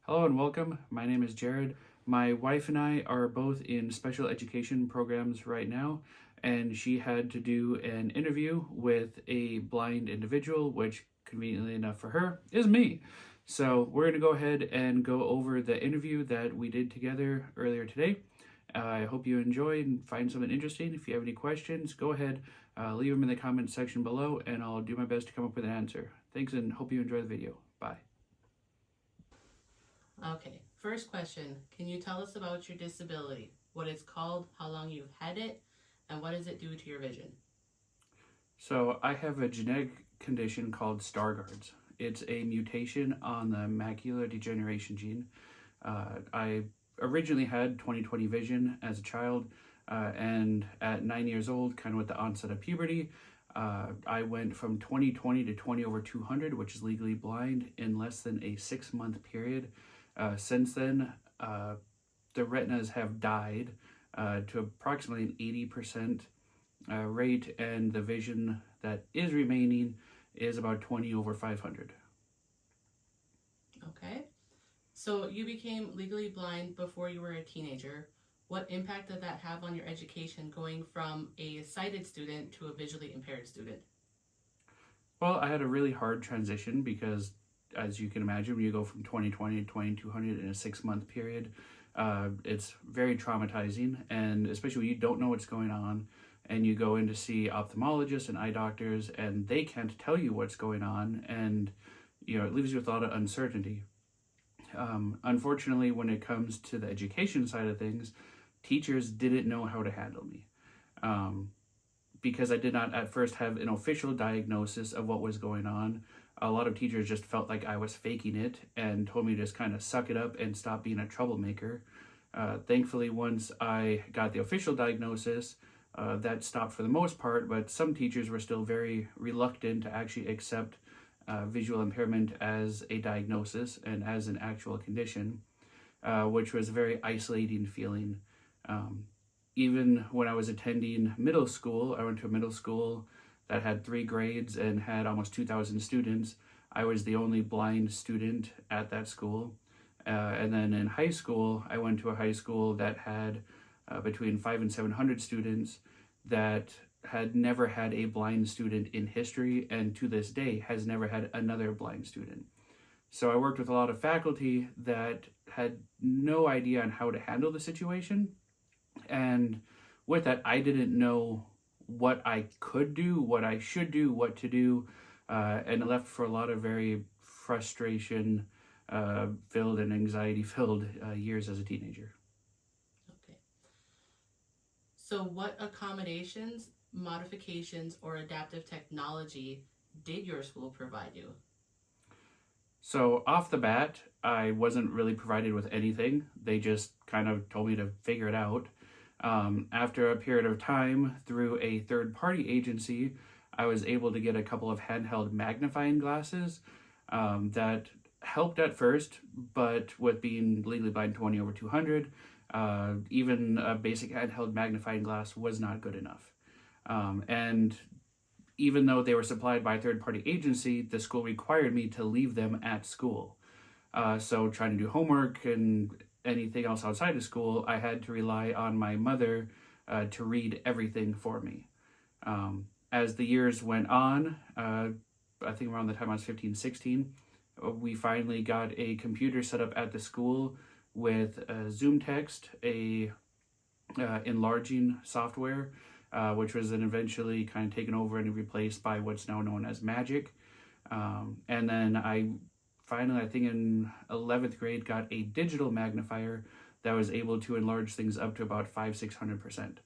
Hello and welcome. My name is Jared. My wife and I are both in special education programs right now, and she had to do an interview with a blind individual, which conveniently enough for her is me. So we're going to go ahead and go over the interview that we did together earlier today. I hope you enjoy and find something interesting. If you have any questions, go ahead, leave them in the comments section below, and I'll do my best to come up with an answer. Thanks and hope you enjoy the video. Bye. Okay, first question. Can you tell us about your disability? What it's called, how long you've had it, and what does it do to your vision? So I have a genetic condition called Stargard's. It's a mutation on the macular degeneration gene. I originally had 20/20 vision as a child, and at 9 years old, kind of with the onset of puberty, I went from 20/20 to 20 over 200, which is legally blind, in less than a 6-month period. Since then, the retinas have died to approximately an 80% rate, and the vision that is remaining is about 20 over 500. Okay, so you became legally blind before you were a teenager. What impact did that have on your education going from a sighted student to a visually impaired student? Well, I had a really hard transition because, as you can imagine, when you go from 20/20 to 2200 in a 6-month period, it's very traumatizing, and especially when you don't know what's going on and you go in to see ophthalmologists and eye doctors and they can't tell you what's going on, and it leaves you with a lot of uncertainty. Unfortunately, when it comes to the education side of things, teachers didn't know how to handle me. Um, because I did not at first have an official diagnosis of what was going on, a lot of teachers just felt like I was faking it and told me to just kind of suck it up and stop being a troublemaker. Thankfully, once I got the official diagnosis, that stopped for the most part, but some teachers were still very reluctant to actually accept visual impairment as a diagnosis and as an actual condition, which was a very isolating feeling. Um, Even when I was attending middle school, I went to a middle school that had 3 grades and had almost 2,000 students. I was the only blind student at that school. And then in high school, I went to a high school that had between 500 and 700 students that had never had a blind student in history, and to this day has never had another blind student. So I worked with a lot of faculty that had no idea on how to handle the situation, and with that, I didn't know what I could do, what I should do, what to do, and it left for a lot of very frustration filled and anxiety filled years as a teenager. Okay, so what accommodations, modifications, or adaptive technology did your school provide you? So off the bat, I wasn't really provided with anything. They just kind of told me to figure it out. After a period of time, through a third-party agency, I was able to get a couple of handheld magnifying glasses that helped at first, but with being legally blind 20 over 200, even a basic handheld magnifying glass was not good enough. And even though they were supplied by a third-party agency, the school required me to leave them at school. So trying to do homework and anything else outside of school, I had to rely on my mother to read everything for me. As the years went on, I think around the time I was 15, 16, we finally got a computer set up at the school with Zoom Text, a enlarging software, which was then eventually kind of taken over and replaced by what's now known as Magic. And then I finally, I think in 11th grade, got a digital magnifier that was able to enlarge things up to about 500-600%.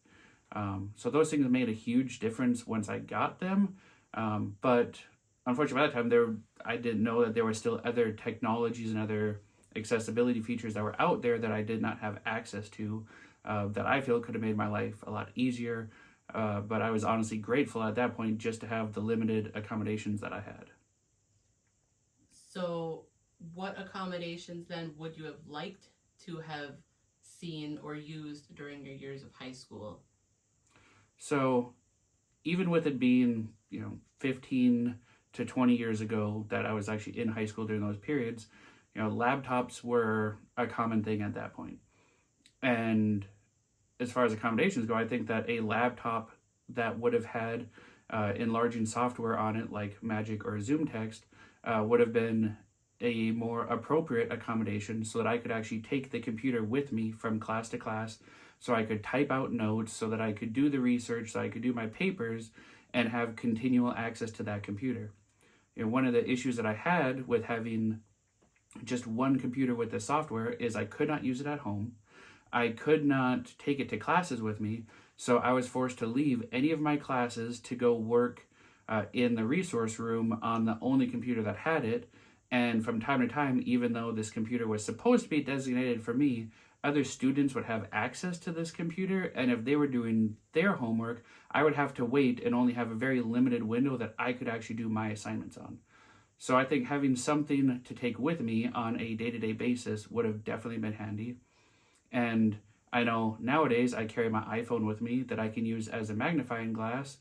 So those things made a huge difference once I got them. But unfortunately, by that time, I didn't know that there were still other technologies and other accessibility features that were out there that I did not have access to, that I feel could have made my life a lot easier. But I was honestly grateful at that point just to have the limited accommodations that I had. So, what accommodations then would you have liked to have seen or used during your years of high school? So even with it being, 15 to 20 years ago that I was actually in high school during those periods, Laptops were a common thing at that point. And as far as accommodations go, I think that a laptop that would have had enlarging software on it, like Magic or Zoom Text, would have been a more appropriate accommodation so that I could actually take the computer with me from class to class, so I could type out notes, so that I could do the research, so I could do my papers, and have continual access to that computer. One of the issues that I had with having just one computer with the software is I could not use it at home. I could not take it to classes with me, so I was forced to leave any of my classes to go work in the resource room on the only computer that had it. And from time to time, even though this computer was supposed to be designated for me, other students would have access to this computer, and if they were doing their homework, I would have to wait and only have a very limited window that I could actually do my assignments on. So I think having something to take with me on a day-to-day basis would have definitely been handy. And I know nowadays I carry my iPhone with me that I can use as a magnifying glass.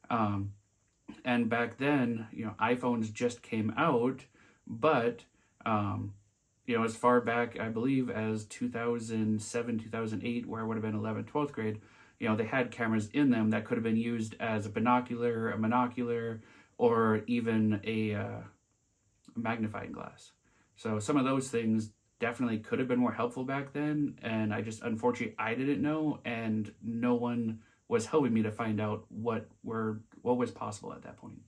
And back then, iPhones just came out, but as far back, I believe, as 2007, 2008, where I would have been 11th, 12th grade, they had cameras in them that could have been used as a binocular, a monocular, or even a magnifying glass. So some of those things definitely could have been more helpful back then, and unfortunately, I didn't know, and no one was helping me to find out what was possible at that point.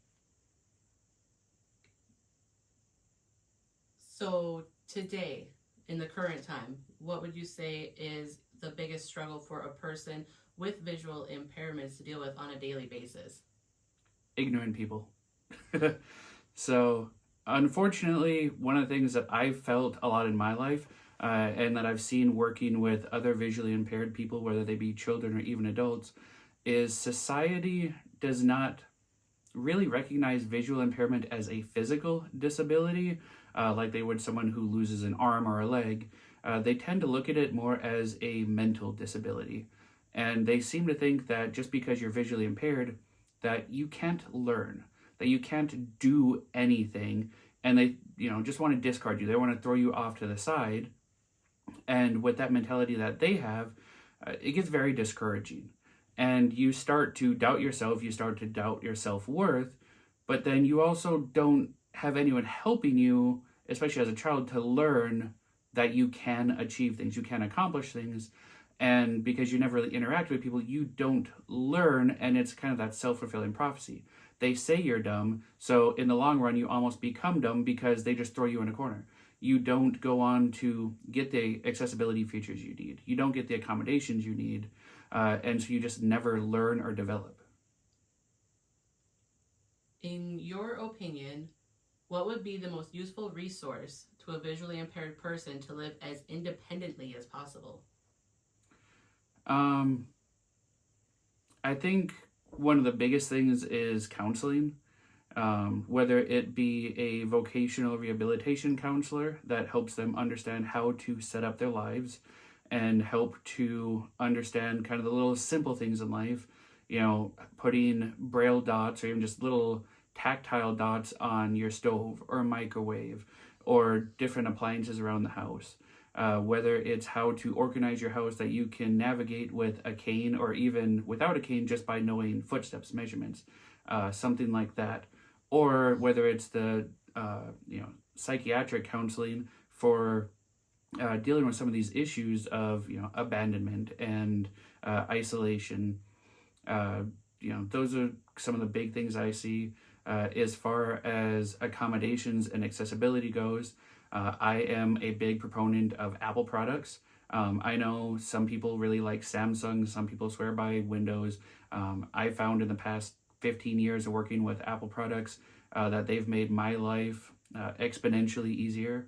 So today, in the current time, what would you say is the biggest struggle for a person with visual impairments to deal with on a daily basis? Ignorant people. So, unfortunately, one of the things that I've felt a lot in my life, and that I've seen working with other visually impaired people, whether they be children or even adults, is society does not really recognize visual impairment as a physical disability, like they would someone who loses an arm or a leg. They tend to look at it more as a mental disability. And they seem to think that just because you're visually impaired, that you can't learn, that you can't do anything, and they, just want to discard you. They want to throw you off to the side. And with that mentality that they have, it gets very discouraging. And you start to doubt yourself, you start to doubt your self-worth, but then you also don't have anyone helping you, especially as a child, to learn that you can achieve things, you can accomplish things. And because you never really interact with people, you don't learn, and it's kind of that self-fulfilling prophecy. They say you're dumb, so in the long run, you almost become dumb because they just throw you in a corner. You don't go on to get the accessibility features you need. You don't get the accommodations you need, and so you just never learn or develop. In your opinion, what would be the most useful resource to a visually impaired person to live as independently as possible? I think one of the biggest things is counseling, whether it be a vocational rehabilitation counselor that helps them understand how to set up their lives and help to understand kind of the little simple things in life, putting braille dots or even just little tactile dots on your stove or microwave or different appliances around the house. Whether it's how to organize your house that you can navigate with a cane or even without a cane just by knowing footsteps, measurements, something like that. Or whether it's the psychiatric counseling for dealing with some of these issues of abandonment and isolation. Those are some of the big things I see. As far as accommodations and accessibility goes, I am a big proponent of Apple products. I know some people really like Samsung, some people swear by Windows. I found in the past 15 years of working with Apple products that they've made my life exponentially easier.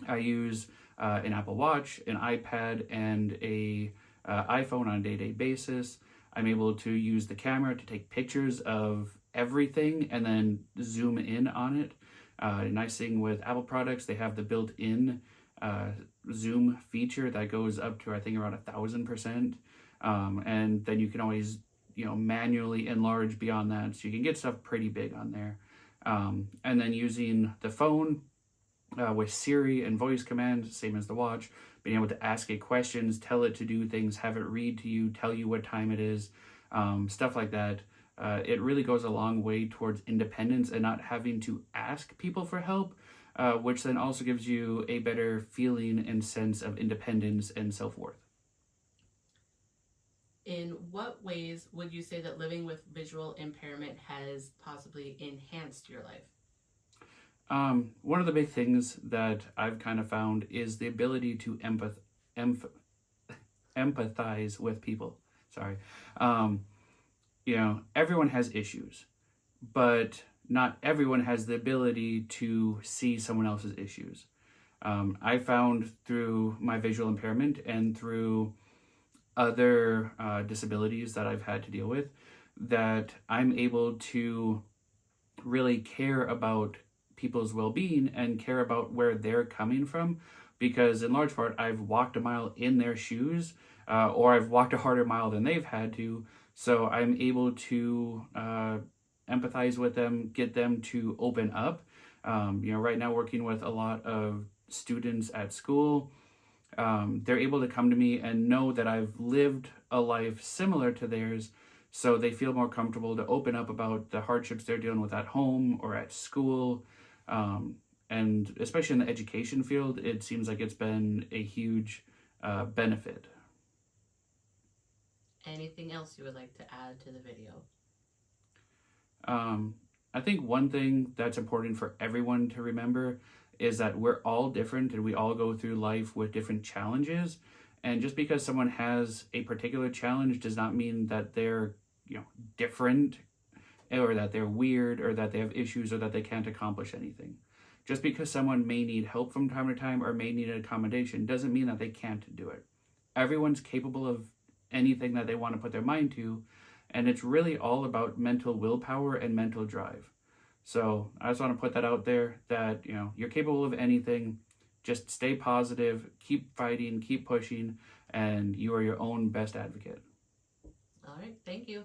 I use an Apple Watch, an iPad, and a iPhone on a day-to-day basis. I'm able to use the camera to take pictures of everything and then zoom in on it. Nice thing with Apple products, they have the built-in zoom feature that goes up to I think around 1,000%, and then you can always manually enlarge beyond that, so you can get stuff pretty big on there. And then using the phone, with Siri and voice commands, same as the watch, being able to ask it questions, tell it to do things, have it read to you, tell you what time it is, stuff like that. It really goes a long way towards independence and not having to ask people for help, which then also gives you a better feeling and sense of independence and self-worth. In what ways would you say that living with visual impairment has possibly enhanced your life? One of the big things that I've kind of found is the ability to empathize with people. Sorry. Everyone has issues, but not everyone has the ability to see someone else's issues. I found through my visual impairment and through other disabilities that I've had to deal with that I'm able to really care about people's well-being and care about where they're coming from, because in large part I've walked a mile in their shoes, or I've walked a harder mile than they've had to, so I'm able to empathize with them, get them to open up. Right now working with a lot of students at school, they're able to come to me and know that I've lived a life similar to theirs, so they feel more comfortable to open up about the hardships they're dealing with at home or at school. And especially in the education field, it seems like it's been a huge benefit. Anything else you would like to add to the video? I think one thing that's important for everyone to remember is that we're all different and we all go through life with different challenges. And just because someone has a particular challenge does not mean that they're, different, or that they're weird, or that they have issues, or that they can't accomplish anything. Just because someone may need help from time to time or may need an accommodation doesn't mean that they can't do it. Everyone's capable of anything that they want to put their mind to, and it's really all about mental willpower and mental drive. So I just want to put that out there that, you're capable of anything. Just stay positive, keep fighting, keep pushing, and you are your own best advocate. All right, thank you.